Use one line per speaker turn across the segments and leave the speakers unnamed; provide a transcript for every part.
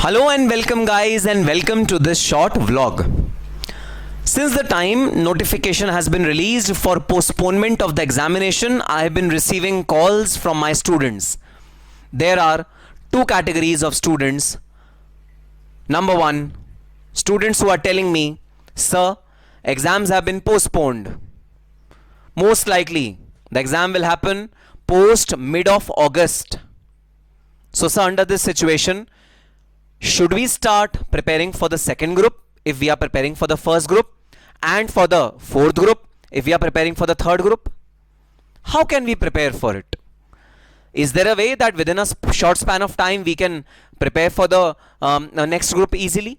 Hello and welcome guys, and welcome to this short vlog. Since the time notification has been released for postponement of the examination, I have been receiving calls from my students. There are two categories of students. Number one, students who are telling me, sir, exams have been postponed. Most likely, the exam will happen post mid of August. So sir, under this situation, should we start preparing for the second group if we are preparing for the first group, and for the fourth group if we are preparing for the third group? How can we prepare for it? Is there a way that within a short span of time we can prepare for the next group easily?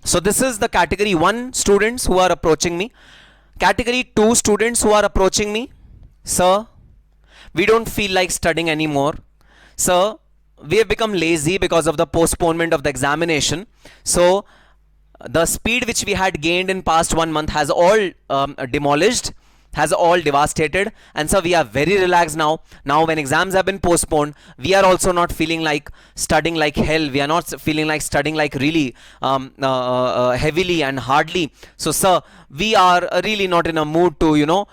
So this is the category 1 students who are approaching me. Category 2 students who are approaching me. Sir, we don't feel like studying anymore. Sir, we have become lazy because of the postponement of the examination. So the speed which we had gained in past 1 month has all demolished, has all devastated, and so we are very relaxed now. Now when exams have been postponed, we are also not feeling like studying like hell. We are not feeling like studying like really heavily and hardly. So sir, we are really not in a mood to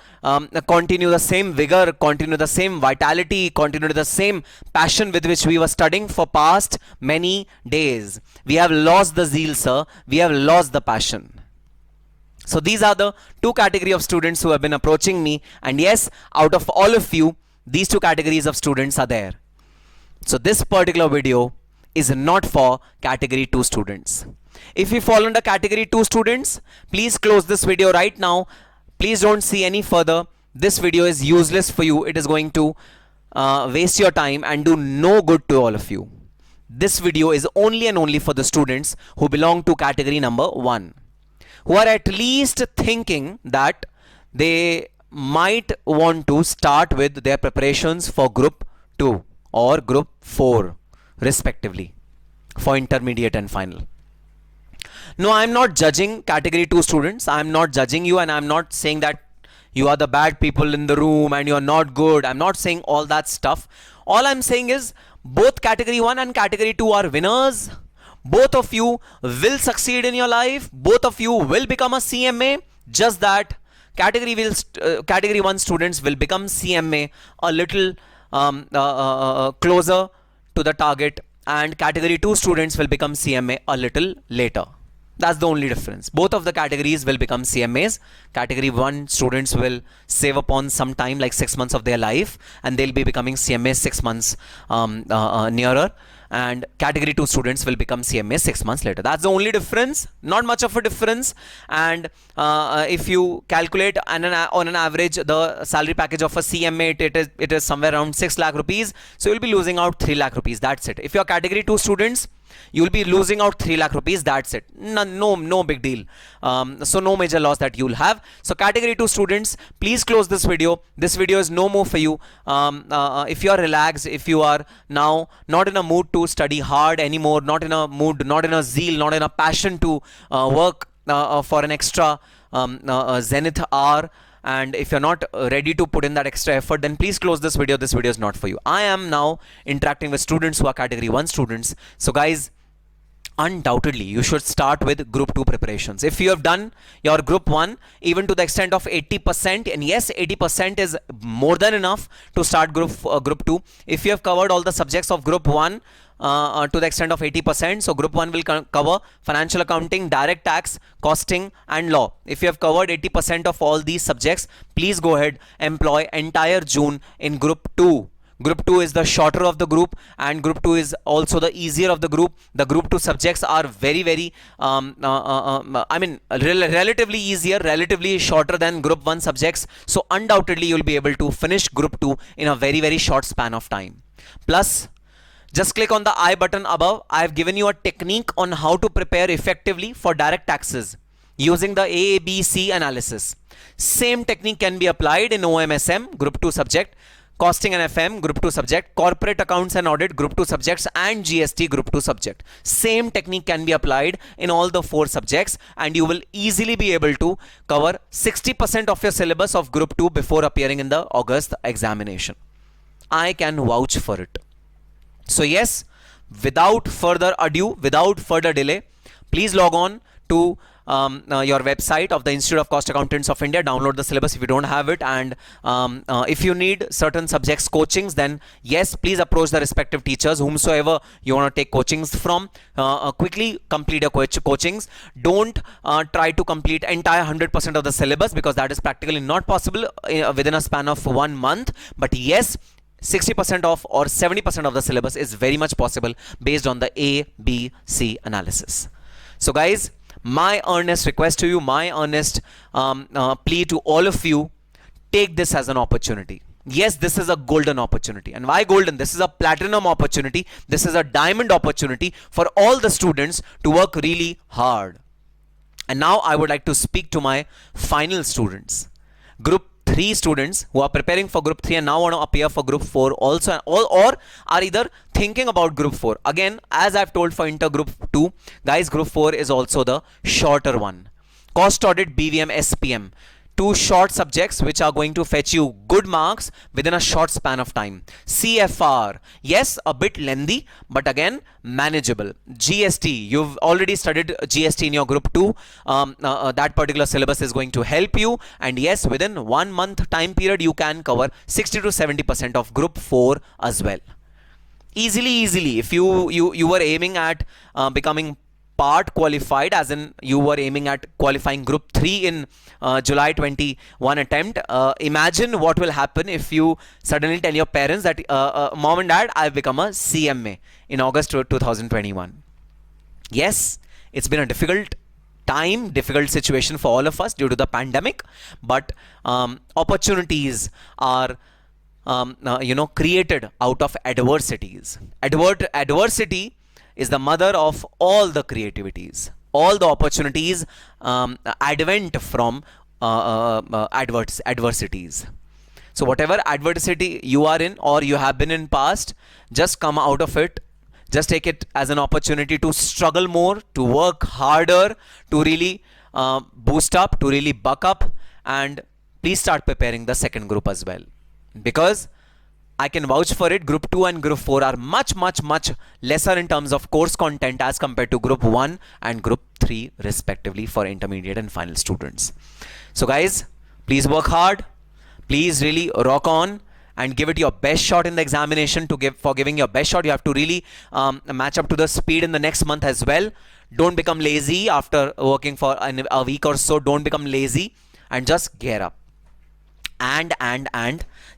continue the same vigor, continue the same vitality, continue the same passion with which we were studying for past many days. We have lost the zeal, sir. We have lost the passion. So these are the two categories of students who have been approaching me, and yes, out of all of you, these two categories of students are there. So this particular video is not for category 2 students. If you fall under category 2 students, please close this video right now. Please don't see any further. This video is useless for you. It is going to waste your time and do no good to all of you. This video is only and only for the students who belong to category number 1. Who are at least thinking that they might want to start with their preparations for group 2 or group 4 respectively, for intermediate and final. No, I'm not judging category 2 students. I'm not judging you, and I'm not saying that you are the bad people in the room and you're not good. I'm not saying all that stuff. All I'm saying is both category 1 and category 2 are winners. Both of you will succeed in your life. Both of you will become a CMA. Just that category 1 students will become CMA a little closer to the target, and category 2 students will become CMA a little later. That's the only difference. Both of the categories will become CMAs. Category 1 students will save upon some time, like 6 months of their life, and they'll be becoming CMAs 6 months nearer. And category 2 students will become CMA 6 months later. That's the only difference. Not much of a difference. And if you calculate on an average the salary package of a CMA, it is somewhere around 6 lakh rupees. So you'll be losing out 3 lakh rupees. That's it. If you're category 2 students, you'll be losing out 3 lakh rupees. That's it. No big deal. So no major loss that you'll have. So category 2 students, please close this video. This video is no more for you. If you are relaxed, if you are now not in a mood to study hard anymore, not in a mood, not in a zeal, not in a passion to work for an extra zenith hour, and if you're not ready to put in that extra effort, then please close this video. This video is not for you. I am now interacting with students who are category 1 students. So guys, undoubtedly you should start with group 2 preparations. If you have done your group 1 even to the extent of 80%, and yes, 80% is more than enough to start group 2. If you have covered all the subjects of group 1 to the extent of 80%, so group 1 will cover financial accounting, direct tax, costing and law. If you have covered 80% of all these subjects, please go ahead, employ entire June in group 2. Group 2 is the shorter of the group, and group 2 is also the easier of the group. The group 2 subjects are very relatively easier, relatively shorter than group 1 subjects. So undoubtedly you'll be able to finish group 2 in a very short span of time. Plus, just click on the I button above. I have given you a technique on how to prepare effectively for direct taxes using the ABC analysis. Same technique can be applied in OMSM group 2 subject, Costing and FM group 2 subject, Corporate Accounts and Audit group 2 subjects, and GST group 2 subject. Same technique can be applied in all the 4 subjects, and you will easily be able to cover 60% of your syllabus of group 2 before appearing in the August examination. I can vouch for it. So yes, without further ado, without further delay, please log on to your website of the Institute of Cost Accountants of India. Download the syllabus if you don't have it, and if you need certain subjects coachings, then yes, please approach the respective teachers whomsoever you want to take coachings from. Quickly complete your coachings. Don't try to complete entire 100% of the syllabus, because that is practically not possible within a span of 1 month. But yes, 60% of or 70% of the syllabus is very much possible based on the A, B, C analysis. So guys, my earnest request to you, my earnest plea to all of you, take this as an opportunity. Yes, this is a golden opportunity. And why golden? This is a platinum opportunity. This is a diamond opportunity for all the students to work really hard. And now I would like to speak to my final students. Group 3 students who are preparing for group 3 and now want to appear for group 4 also, or are either thinking about group 4. Again, as I've told for intergroup 2, guys, group 4 is also the shorter one. Cost audit, BVM, SPM. 2 short subjects which are going to fetch you good marks within a short span of time. CFR, yes, a bit lengthy, but again, manageable. GST, you've already studied GST in your group 2. That particular syllabus is going to help you. And yes, within 1 month time period, you can cover 60 to 70% of group 4 as well. Easily. If you were aiming at becoming part qualified, as in you were aiming at qualifying group 3 in July 21 attempt, imagine what will happen if you suddenly tell your parents that mom and dad, I've become a CMA in August 2021. Yes, it's been a difficult time, difficult situation for all of us due to the pandemic, but opportunities are created out of adversities. Adversity is the mother of all the creativities. All the opportunities advent from adversities. So whatever adversity you are in or you have been in past, just come out of it. Just take it as an opportunity to struggle more, to work harder, to really boost up, to really buck up, and please start preparing the second group as well. Because I can vouch for it, group 2 and group 4 are much lesser in terms of course content as compared to group 1 and group 3 respectively for intermediate and final students. So guys, please work hard, please really rock on and give it your best shot in the examination. For giving your best shot, you have to really match up to the speed in the next month as well. Don't become lazy after working for a week or so. Don't become lazy and just gear up. And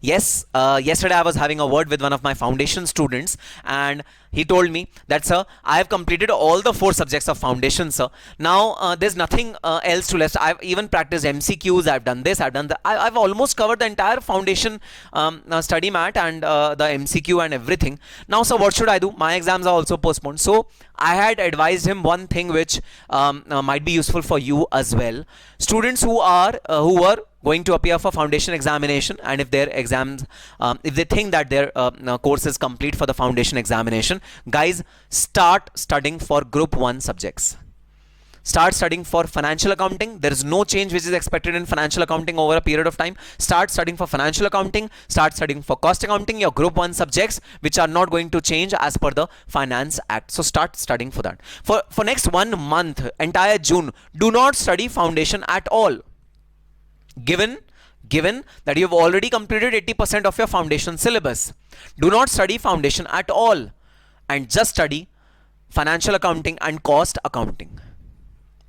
yes, yesterday I was having a word with one of my foundation students, and he told me that, sir, I have completed all the 4 subjects of foundation, sir. Now there's nothing else to left. I've even practiced MCQs, I've done this, I've done that. I've almost covered the entire foundation study mat and the MCQ and everything. Now, sir, what should I do? My exams are also postponed. So I had advised him one thing which might be useful for you as well. Students who were going to appear for foundation examination, and if their exams, if they think that their course is complete for the foundation examination, guys, start studying for group 1 subjects. Start studying for financial accounting. There is no change which is expected in financial accounting over a period of time. Start studying for financial accounting. Start studying for cost accounting, your group 1 subjects, which are not going to change as per the Finance Act. So start studying for that. For next 1 month, entire June, do not study foundation at all. Given that you have already completed 80% of your foundation syllabus, do not study foundation at all and just study financial accounting and cost accounting.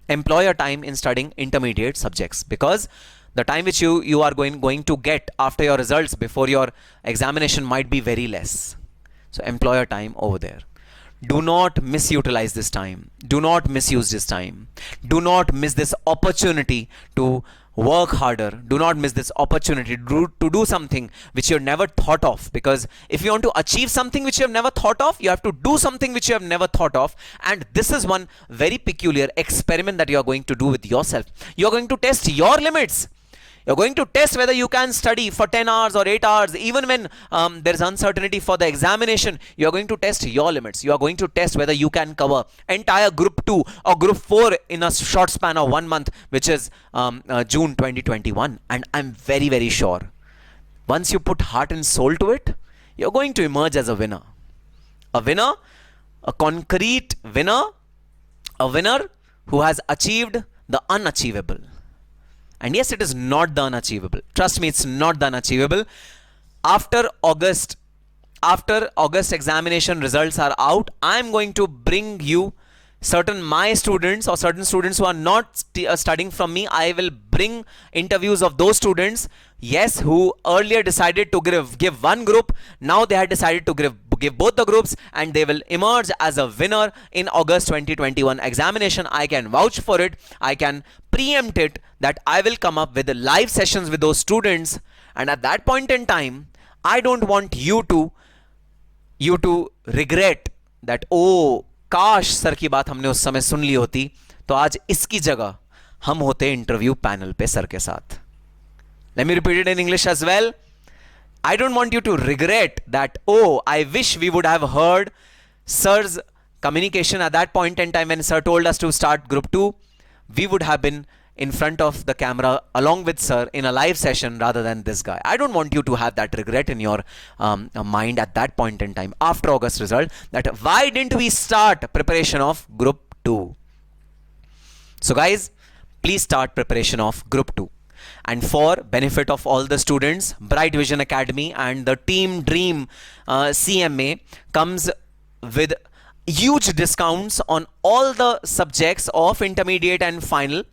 Employ your time in studying intermediate subjects, because the time which you are going to get after your results before your examination might be very less. So employ your time over there. Do not misutilize this time. Do not misuse this time. Do not miss this opportunity to work harder. Do not miss this opportunity to do something which you have never thought of, because if you want to achieve something which you have never thought of, you have to do something which you have never thought of. And this is one very peculiar experiment that you are going to do with yourself. You are going to test your limits. You're going to test whether you can study for 10 hours or 8 hours, even when there's uncertainty for the examination. You're going to test your limits. You are going to test whether you can cover entire group 2 or group 4 in a short span of 1 month, which is June 2021. And I'm very sure once you put heart and soul to it, you're going to emerge as a winner. A winner a concrete winner, a winner who has achieved the unachievable. And yes, it is not the unachievable. Trust me, it's not the unachievable. After August examination results are out, I'm going to bring you certain my students or certain students who are not studying from me. I will bring interviews of those students, yes, who earlier decided to give one group. Now they had decided to give both the groups, and they will emerge as a winner in August 2021 examination. I can vouch for it. I can preempt it that I will come up with live sessions with those students, and at that point in time, I don't want you to regret that, oh, काश sir की बात हमने उस समय सुन ली होती तो आज इसकी जगह हम होते इंटरव्यू पैनल पे सर के साथ. Let me repeat it in English as well. I don't want you to regret that, oh, I wish we would have heard sir's communication at that point in time when sir told us to start group 2. We would have been in front of the camera along with sir in a live session rather than this guy. I don't want you to have that regret in your mind at that point in time after August result, that why didn't we start preparation of group 2. So guys, please start preparation of group 2. And for benefit of all the students, Bright Vision Academy and the Team Dream CMA comes with huge discounts on all the subjects of intermediate and final,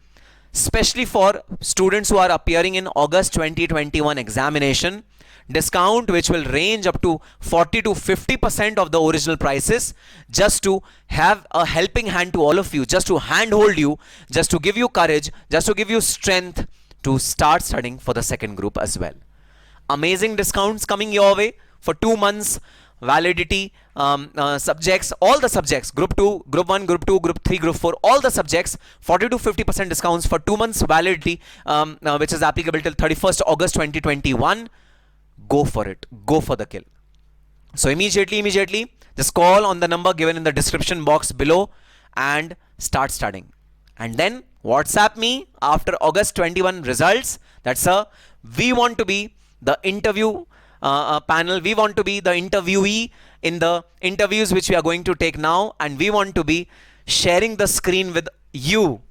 especially for students who are appearing in August 2021 examination. Discount which will range up to 40 to 50% of the original prices, just to have a helping hand to all of you, just to handhold you, just to give you courage, just to give you strength to start studying for the second group as well. Amazing discounts coming your way for 2 months validity, subjects, all the subjects, group 2, group 1, group 2, group 3, group 4, all the subjects, 40 to 50% discounts for 2 months validity, which is applicable till 31st August 2021. Go for it. Go for the kill. So immediately, just call on the number given in the description box below and start studying. And then WhatsApp me after August 21 results. That's we want to be the interview panel. We want to be the interviewee in the interviews which we are going to take now, and we want to be sharing the screen with you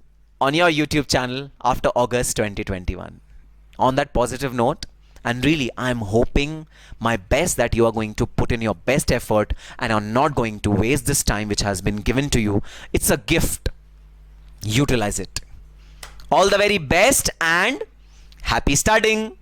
on your YouTube channel after August 2021. On that positive note, and really I'm hoping my best that you are going to put in your best effort and are not going to waste this time which has been given to you. It's a gift. Utilize it. All the very best and happy studying.